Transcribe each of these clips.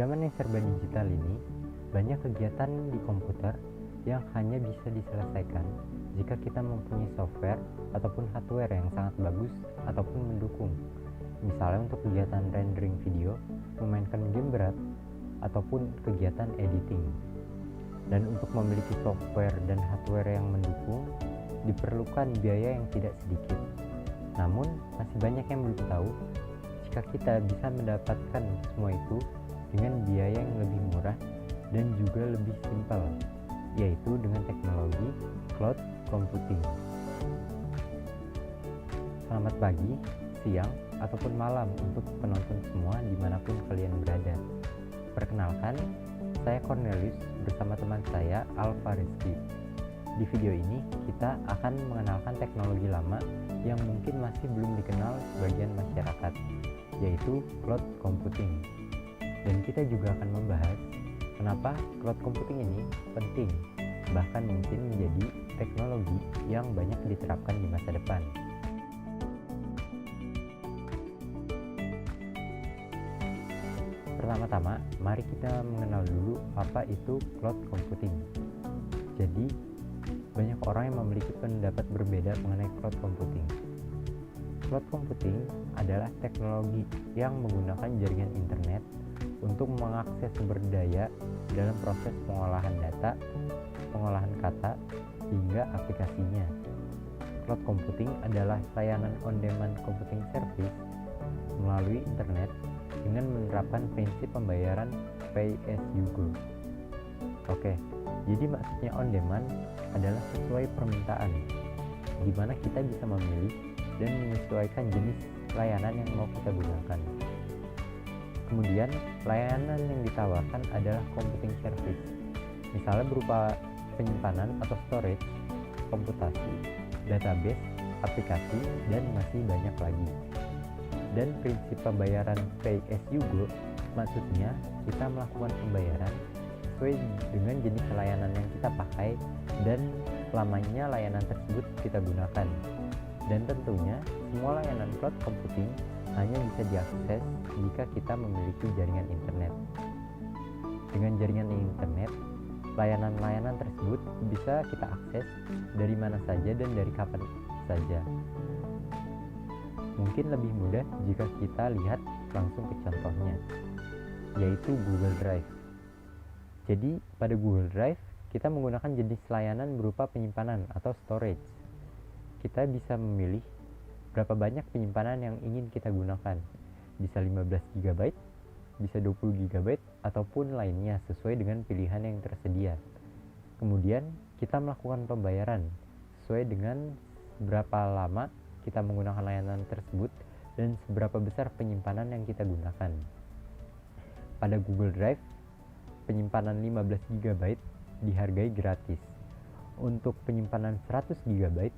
zaman yang serba digital ini, banyak kegiatan di komputer yang hanya bisa diselesaikan jika kita mempunyai software ataupun hardware yang sangat bagus ataupun mendukung. Misalnya untuk kegiatan rendering video, memainkan game berat, ataupun kegiatan editing. Dan untuk memiliki software dan hardware yang mendukung, diperlukan biaya yang tidak sedikit. Namun, masih banyak yang belum tahu jika kita bisa mendapatkan semua itu dengan biaya yang lebih murah dan juga lebih simpel, yaitu dengan teknologi cloud computing. Selamat pagi, siang, ataupun malam untuk penonton semua dimanapun kalian berada. Perkenalkan, saya Cornelius bersama teman saya Alfa Rizky. Di video ini kita akan mengenalkan teknologi lama yang mungkin masih belum dikenal sebagian masyarakat, yaitu cloud computing. Dan kita juga akan membahas kenapa cloud computing ini penting, bahkan mungkin menjadi teknologi yang banyak diterapkan di masa depan. Pertama-tama, mari kita mengenal dulu apa itu cloud computing. Jadi, banyak orang yang memiliki pendapat berbeda mengenai cloud computing. Cloud computing adalah teknologi yang menggunakan jaringan internet untuk mengakses sumber daya dalam proses pengolahan data, pengolahan kata, hingga aplikasinya. Cloud computing adalah layanan on-demand computing service melalui internet dengan menerapkan prinsip pembayaran pay as you go. Oke, jadi maksudnya on demand adalah sesuai permintaan, di mana kita bisa memilih dan menyesuaikan jenis layanan yang mau kita gunakan. Kemudian, layanan yang ditawarkan adalah computing service, misalnya berupa penyimpanan atau storage, komputasi, database, aplikasi, dan masih banyak lagi. Dan prinsip pembayaran pay as you go maksudnya kita melakukan pembayaran sesuai dengan jenis layanan yang kita pakai dan lamanya layanan tersebut kita gunakan. Dan tentunya semua layanan cloud computing hanya bisa diakses jika kita memiliki jaringan internet. Dengan jaringan internet, layanan-layanan tersebut bisa kita akses dari mana saja dan dari kapan saja. Mungkin lebih mudah jika kita lihat langsung ke contohnya, yaitu Google Drive. Jadi, pada Google Drive, kita menggunakan jenis layanan berupa penyimpanan atau storage. Kita bisa memilih berapa banyak penyimpanan yang ingin kita gunakan. Bisa 15 GB, bisa 20 GB, ataupun lainnya sesuai dengan pilihan yang tersedia. Kemudian, kita melakukan pembayaran sesuai dengan berapa lama kita menggunakan layanan tersebut dan seberapa besar penyimpanan yang kita gunakan. Pada Google Drive, penyimpanan 15 GB dihargai gratis. Untuk penyimpanan 100 GB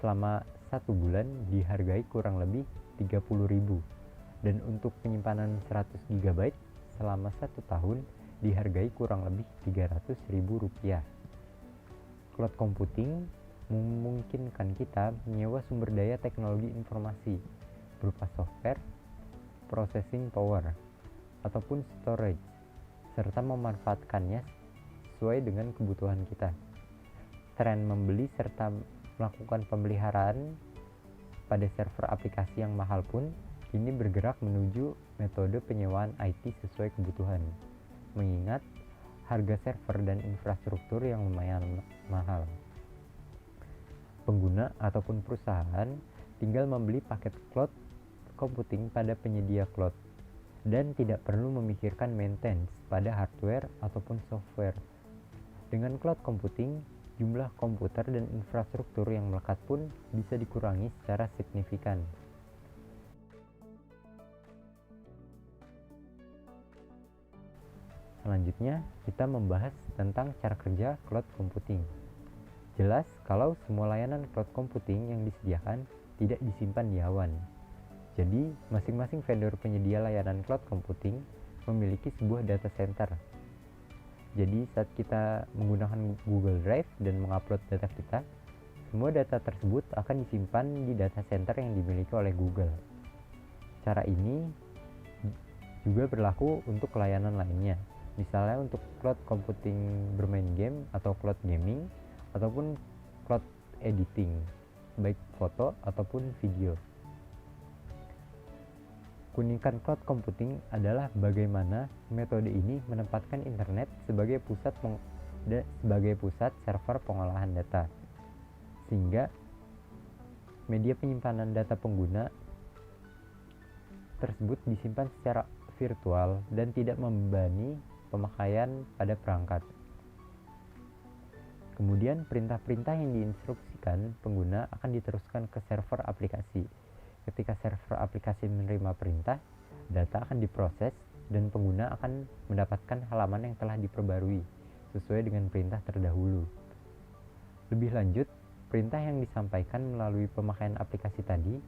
selama 1 bulan dihargai kurang lebih 30.000, dan untuk penyimpanan 100 GB selama 1 tahun dihargai kurang lebih Rp300.000. Cloud computing memungkinkan kita menyewa sumber daya teknologi informasi berupa software, processing power, ataupun storage, serta memanfaatkannya sesuai dengan kebutuhan kita. Tren membeli serta melakukan pemeliharaan pada server aplikasi yang mahal pun kini bergerak menuju metode penyewaan IT sesuai kebutuhan, mengingat harga server dan infrastruktur yang lumayan mahal. Pengguna ataupun perusahaan tinggal membeli paket cloud computing pada penyedia cloud dan tidak perlu memikirkan maintenance pada hardware ataupun software. Dengan cloud computing, jumlah komputer dan infrastruktur yang melekat pun bisa dikurangi secara signifikan. Selanjutnya, kita membahas tentang cara kerja cloud computing. Jelas kalau semua layanan cloud computing yang disediakan tidak disimpan di awan. Jadi, masing-masing vendor penyedia layanan cloud computing memiliki sebuah data center. Jadi, saat kita menggunakan Google Drive dan mengupload data kita, semua data tersebut akan disimpan di data center yang dimiliki oleh Google. Cara ini juga berlaku untuk layanan lainnya, misalnya untuk cloud computing bermain game atau cloud gaming, ataupun cloud editing, baik foto ataupun video. Keunikan cloud computing adalah bagaimana metode ini menempatkan internet sebagai pusat server pengolahan data, sehingga media penyimpanan data pengguna tersebut disimpan secara virtual dan tidak membebani pemakaian pada perangkat. Kemudian perintah-perintah yang diinstruksikan pengguna akan diteruskan ke server aplikasi. Ketika server aplikasi menerima perintah, data akan diproses dan pengguna akan mendapatkan halaman yang telah diperbarui sesuai dengan perintah terdahulu. Lebih lanjut, perintah yang disampaikan melalui pemakaian aplikasi tadi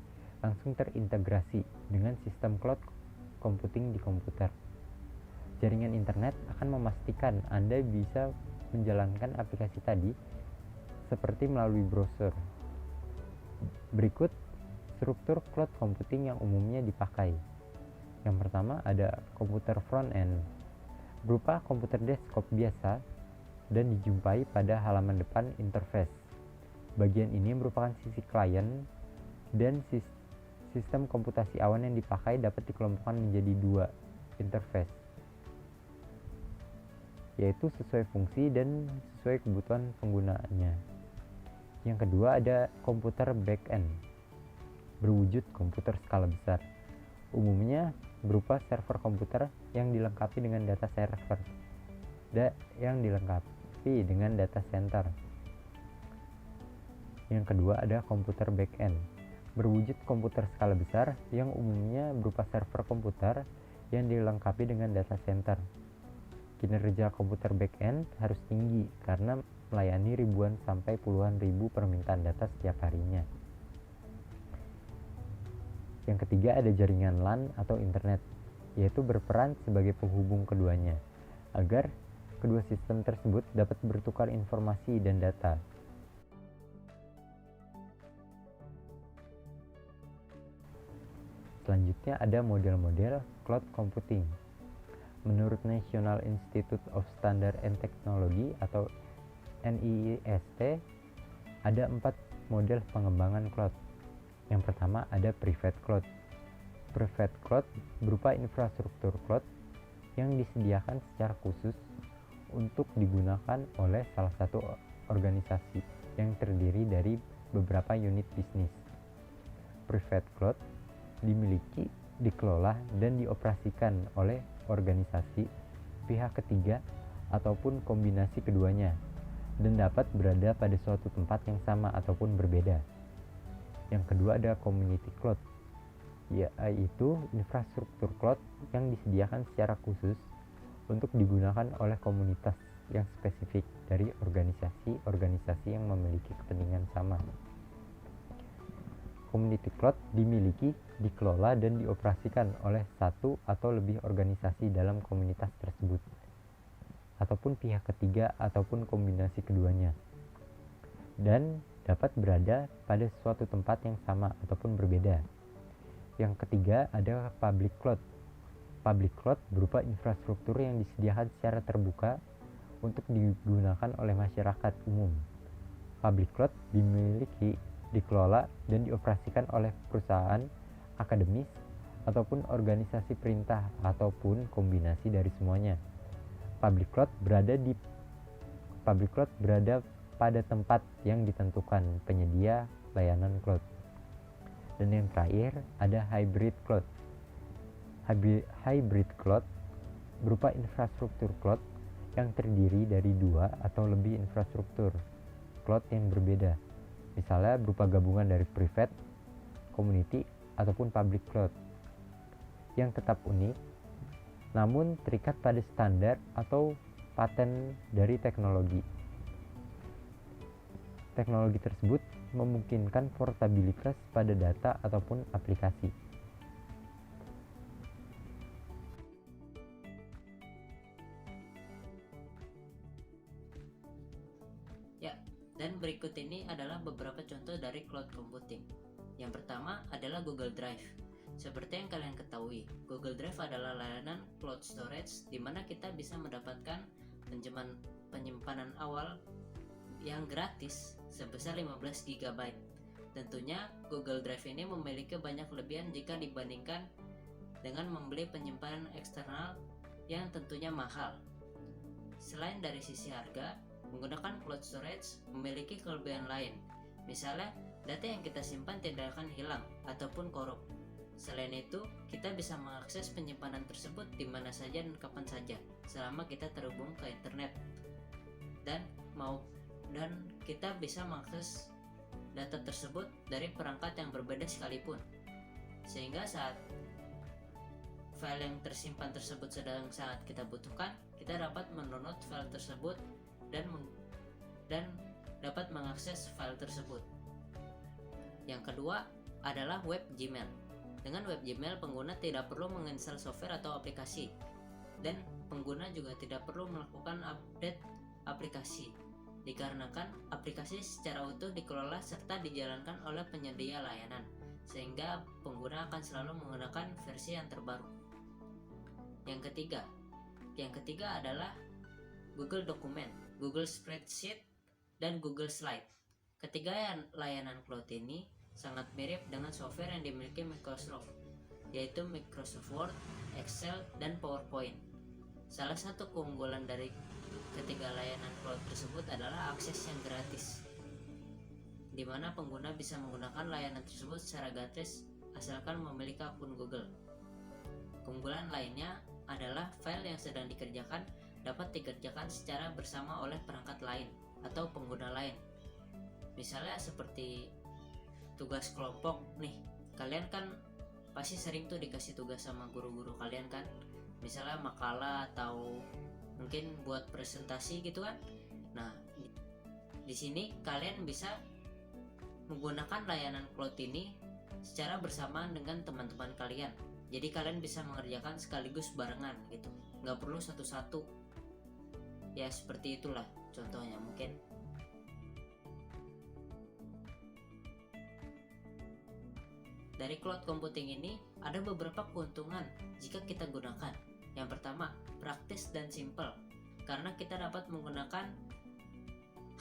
langsung terintegrasi dengan sistem cloud computing di komputer. Jaringan internet akan memastikan Anda bisa menjalankan aplikasi tadi seperti melalui browser. Berikut struktur cloud computing yang umumnya dipakai. Yang pertama ada komputer front end, berupa komputer desktop biasa dan dijumpai pada halaman depan interface. Bagian ini merupakan sisi klien dan sistem komputasi awan yang dipakai dapat dikelompokkan menjadi dua interface, yaitu sesuai fungsi dan sesuai kebutuhan penggunaannya. Yang kedua ada komputer back-end, berwujud komputer skala besar, umumnya berupa server komputer yang dilengkapi dengan data server yang dilengkapi dengan data center. Yang kedua ada komputer back-end, berwujud komputer skala besar yang umumnya berupa server komputer yang dilengkapi dengan data center. Kinerja komputer back-end harus tinggi karena melayani ribuan sampai puluhan ribu permintaan data setiap harinya. Yang ketiga ada jaringan LAN atau internet, yaitu berperan sebagai penghubung keduanya, agar kedua sistem tersebut dapat bertukar informasi dan data. Selanjutnya ada model-model cloud computing. Menurut National Institute of Standard and Technology atau NIST, ada 4 model pengembangan cloud. Yang pertama ada private cloud. Private cloud berupa infrastruktur cloud yang disediakan secara khusus untuk digunakan oleh salah satu organisasi yang terdiri dari beberapa unit bisnis. Private cloud dimiliki, dikelola, dan dioperasikan oleh organisasi, pihak ketiga, ataupun kombinasi keduanya, dan dapat berada pada suatu tempat yang sama ataupun berbeda. Yang kedua ada community cloud, yaitu infrastruktur cloud yang disediakan secara khusus untuk digunakan oleh komunitas yang spesifik dari organisasi-organisasi yang memiliki kepentingan sama. Community cloud dimiliki, dikelola, dan dioperasikan oleh satu atau lebih organisasi dalam komunitas tersebut, ataupun pihak ketiga ataupun kombinasi keduanya, dan dapat berada pada suatu tempat yang sama ataupun berbeda. Yang ketiga ada public cloud. Public cloud berupa infrastruktur yang disediakan secara terbuka untuk digunakan oleh masyarakat umum. Public cloud dimiliki, dikelola, dan dioperasikan oleh perusahaan, akademis, ataupun organisasi perintah ataupun kombinasi dari semuanya. Public cloud berada pada tempat yang ditentukan penyedia layanan cloud. Dan yang terakhir ada hybrid cloud. Hybrid cloud berupa infrastruktur cloud yang terdiri dari dua atau lebih infrastruktur cloud yang berbeda, misalnya berupa gabungan dari private, community, ataupun public cloud, yang tetap unik namun terikat pada standar atau paten dari teknologi. Teknologi tersebut memungkinkan portabilitas pada data ataupun aplikasi. Ya, dan berikut ini adalah beberapa contoh dari cloud computing. Yang pertama adalah Google Drive. Seperti yang kalian ketahui, Google Drive adalah layanan cloud storage di mana kita bisa mendapatkan penyimpanan awal yang gratis sebesar 15 GB. Tentunya Google Drive ini memiliki banyak kelebihan jika dibandingkan dengan membeli penyimpanan eksternal yang tentunya mahal. Selain dari sisi harga, menggunakan cloud storage memiliki kelebihan lain. Misalnya, data yang kita simpan tidak akan hilang ataupun korup. Selain itu, kita bisa mengakses penyimpanan tersebut di mana saja dan kapan saja, selama kita terhubung ke internet. Dan kita bisa mengakses data tersebut dari perangkat yang berbeda sekalipun. Sehingga saat file yang tersimpan tersebut sedang sangat kita butuhkan, kita dapat mendownload file tersebut dan dapat mengakses file tersebut. Yang kedua adalah web Gmail. Dengan web Gmail, pengguna tidak perlu menginstal software atau aplikasi, dan pengguna juga tidak perlu melakukan update aplikasi, dikarenakan aplikasi secara utuh dikelola serta dijalankan oleh penyedia layanan, sehingga pengguna akan selalu menggunakan versi yang terbaru. Yang ketiga adalah Google Dokumen, Google Spreadsheet, dan Google Slide. Ketiga layanan cloud ini sangat mirip dengan software yang dimiliki Microsoft, yaitu Microsoft Word, Excel, dan PowerPoint. Salah satu keunggulan dari ketiga layanan cloud tersebut adalah akses yang gratis, di mana pengguna bisa menggunakan layanan tersebut secara gratis asalkan memiliki akun Google. Keunggulan lainnya adalah file yang sedang dikerjakan dapat dikerjakan secara bersama oleh perangkat lain atau pengguna lain. Misalnya seperti tugas kelompok nih, kalian kan pasti sering tuh dikasih tugas sama guru-guru kalian kan, misalnya makalah atau mungkin buat presentasi gitu kan. Nah, di sini kalian bisa menggunakan layanan cloud ini secara bersamaan dengan teman-teman kalian. Jadi kalian bisa mengerjakan sekaligus barengan gitu, nggak perlu satu-satu. Ya seperti itulah contohnya mungkin. Dari cloud computing ini ada beberapa keuntungan jika kita gunakan. Yang pertama, praktis dan simple, karena kita dapat menggunakan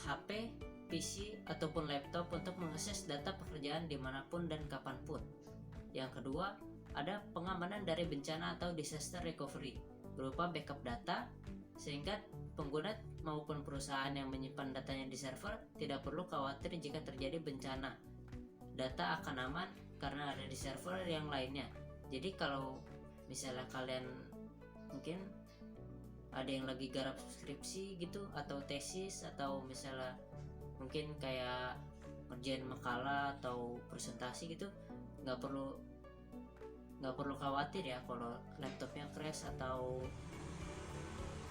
HP, PC, ataupun laptop untuk mengakses data pekerjaan dimanapun dan kapanpun. Yang kedua, ada pengamanan dari bencana atau disaster recovery berupa backup data, sehingga pengguna maupun perusahaan yang menyimpan datanya di server tidak perlu khawatir jika terjadi bencana. Data akan aman karena ada di server yang lainnya. Jadi kalau misalnya kalian mungkin ada yang lagi garap skripsi gitu atau tesis, atau misalnya mungkin kayak ngerjain makalah atau presentasi gitu, nggak perlu khawatir ya kalau laptopnya crash atau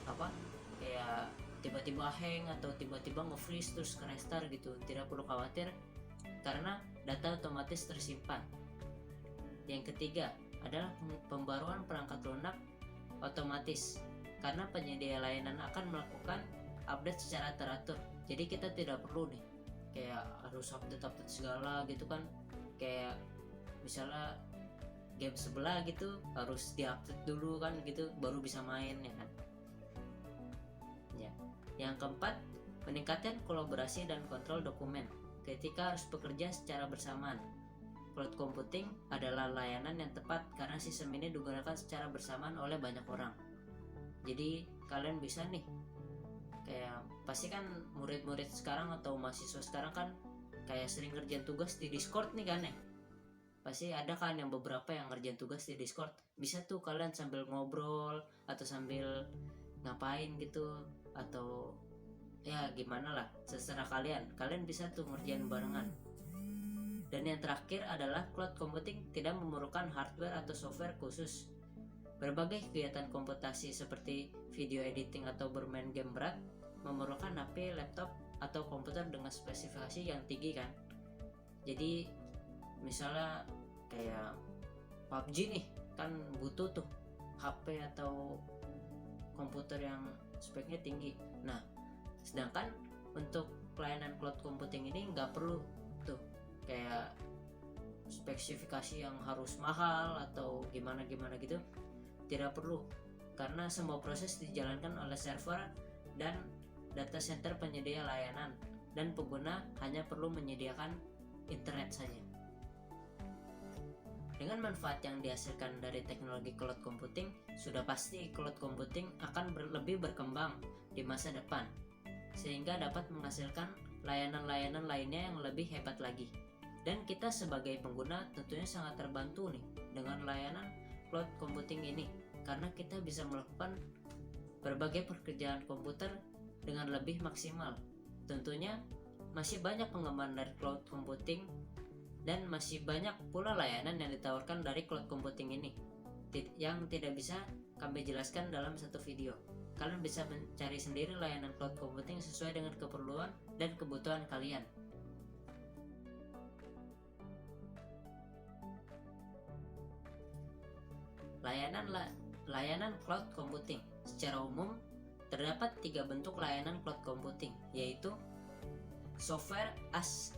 apa kayak tiba-tiba hang atau tiba-tiba nge-freeze terus ke-restart gitu. Tidak perlu khawatir karena data otomatis tersimpan. Yang ketiga adalah pembaruan perangkat lunak otomatis, karena penyedia layanan akan melakukan update secara teratur. Jadi kita tidak perlu nih kayak harus update segala gitu kan, kayak misalnya game sebelah gitu harus diupdate dulu kan gitu baru bisa main ya kan. Ya. Yang keempat, meningkatkan kolaborasi dan kontrol dokumen ketika harus bekerja secara bersamaan. Cloud computing adalah layanan yang tepat karena sistem ini digunakan secara bersamaan oleh banyak orang. Jadi kalian bisa nih, kayak pasti kan murid-murid sekarang atau mahasiswa sekarang kan kayak sering ngerjain tugas di Discord nih kan ya. Pasti ada kan yang beberapa yang ngerjain tugas di Discord. Bisa tuh kalian sambil ngobrol atau sambil ngapain gitu, atau ya gimana lah, terserah kalian bisa tuh ngerjain barengan. Dan yang terakhir adalah cloud computing tidak memerlukan hardware atau software khusus. Berbagai kegiatan komputasi seperti video editing atau bermain game berat memerlukan HP, laptop, atau komputer dengan spesifikasi yang tinggi kan. Jadi misalnya kayak PUBG nih kan butuh tuh HP atau komputer yang speknya tinggi. Nah, sedangkan untuk pelayanan cloud computing ini nggak perlu tuh kayak spesifikasi yang harus mahal atau gimana gitu. Tidak perlu, karena semua proses dijalankan oleh server dan data center penyedia layanan, dan pengguna hanya perlu menyediakan internet saja. Dengan manfaat yang dihasilkan dari teknologi cloud computing, sudah pasti cloud computing akan lebih berkembang di masa depan, sehingga dapat menghasilkan layanan-layanan lainnya yang lebih hebat lagi. Dan kita sebagai pengguna tentunya sangat terbantu nih dengan layanan cloud computing ini, karena kita bisa melakukan berbagai pekerjaan komputer dengan lebih maksimal. Tentunya masih banyak pengembangan dari cloud computing, dan masih banyak pula layanan yang ditawarkan dari cloud computing ini yang tidak bisa kami jelaskan dalam satu video. Kalian bisa mencari sendiri layanan cloud computing sesuai dengan keperluan dan kebutuhan kalian. Layanan cloud computing. Secara umum terdapat 3 bentuk layanan cloud computing, yaitu software as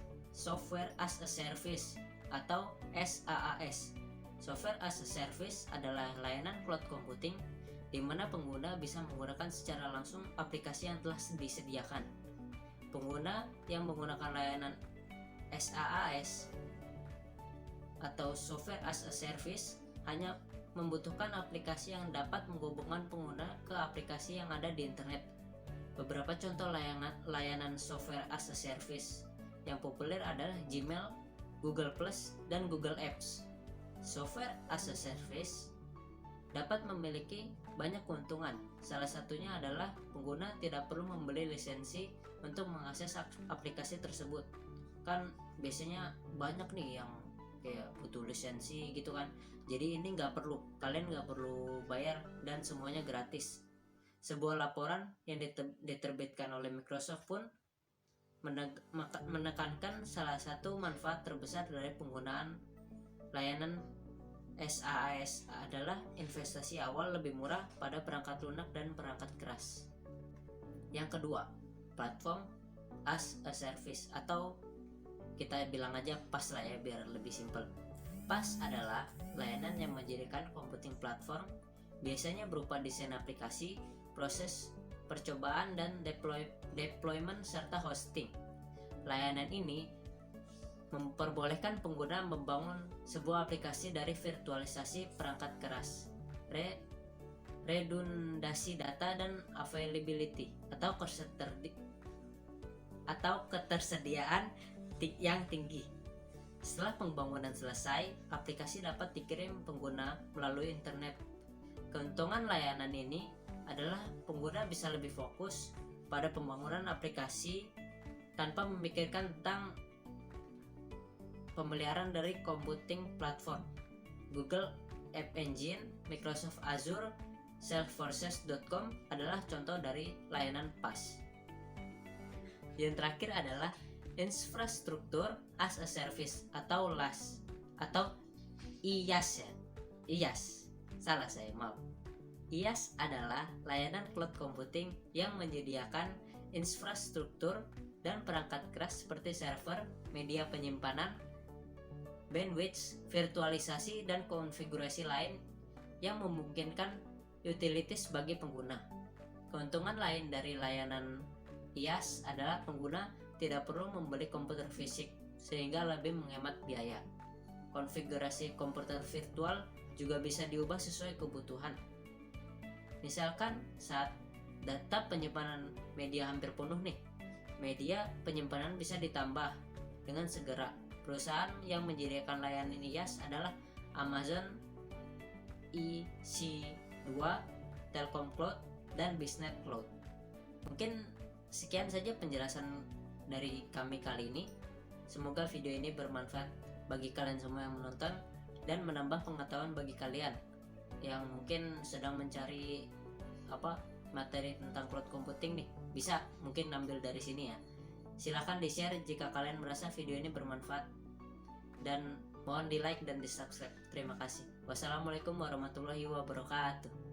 a service atau SaaS. Software as a service adalah layanan cloud computing di mana pengguna bisa menggunakan secara langsung aplikasi yang telah disediakan. Pengguna yang menggunakan layanan SaaS atau software as a service hanya membutuhkan aplikasi yang dapat menghubungkan pengguna ke aplikasi yang ada di internet. Beberapa contoh layanan software as a service yang populer adalah Gmail, Google+, dan Google Apps. Software as a service dapat memiliki banyak keuntungan. Salah satunya adalah pengguna tidak perlu membeli lisensi untuk mengakses aplikasi tersebut. Kan biasanya banyak nih yang kayak butuh lisensi gitu kan. Jadi ini nggak perlu, kalian nggak perlu bayar dan semuanya gratis. Sebuah laporan yang diterbitkan oleh Microsoft pun menekankan salah satu manfaat terbesar dari penggunaan layanan SaaS adalah investasi awal lebih murah pada perangkat lunak dan perangkat keras. Yang kedua, platform as a service, atau kita bilang aja PaaS lah ya biar lebih simpel. PaaS adalah layanan yang menjadikan computing platform, biasanya berupa desain aplikasi, proses percobaan dan deployment serta hosting. Layanan ini memperbolehkan pengguna membangun sebuah aplikasi dari virtualisasi perangkat keras, redundasi data, dan availability atau ketersediaan yang tinggi. Setelah pembangunan selesai, aplikasi dapat dikirim pengguna melalui internet. Keuntungan layanan ini adalah pengguna bisa lebih fokus pada pembangunan aplikasi tanpa memikirkan tentang pemeliharaan dari computing platform. Google App Engine, Microsoft Azure, Salesforce.com adalah contoh dari layanan PaaS. Yang terakhir adalah Infrastructure as a Service atau LaaS atau IaaS ya. IaaS. Salah saya, maaf. IaaS adalah layanan cloud computing yang menyediakan infrastruktur dan perangkat keras seperti server, media penyimpanan, bandwidth, virtualisasi, dan konfigurasi lain yang memungkinkan utilities bagi pengguna. Keuntungan lain dari layanan IaaS adalah pengguna tidak perlu membeli komputer fisik sehingga lebih menghemat biaya. Konfigurasi komputer virtual juga bisa diubah sesuai kebutuhan. Misalkan saat data penyimpanan media hampir penuh nih, media penyimpanan bisa ditambah dengan segera. Perusahaan yang menyediakan layanan IaaS adalah Amazon EC2, Telkom Cloud, dan Business Cloud. Mungkin sekian saja penjelasan dari kami kali ini. Semoga video ini bermanfaat bagi kalian semua yang menonton dan menambah pengetahuan bagi kalian yang mungkin sedang mencari materi tentang cloud computing nih. Bisa mungkin ambil dari sini ya. Silahkan di share jika kalian merasa video ini bermanfaat, dan mohon di like dan di subscribe. Terima kasih. Wassalamualaikum warahmatullahi wabarakatuh.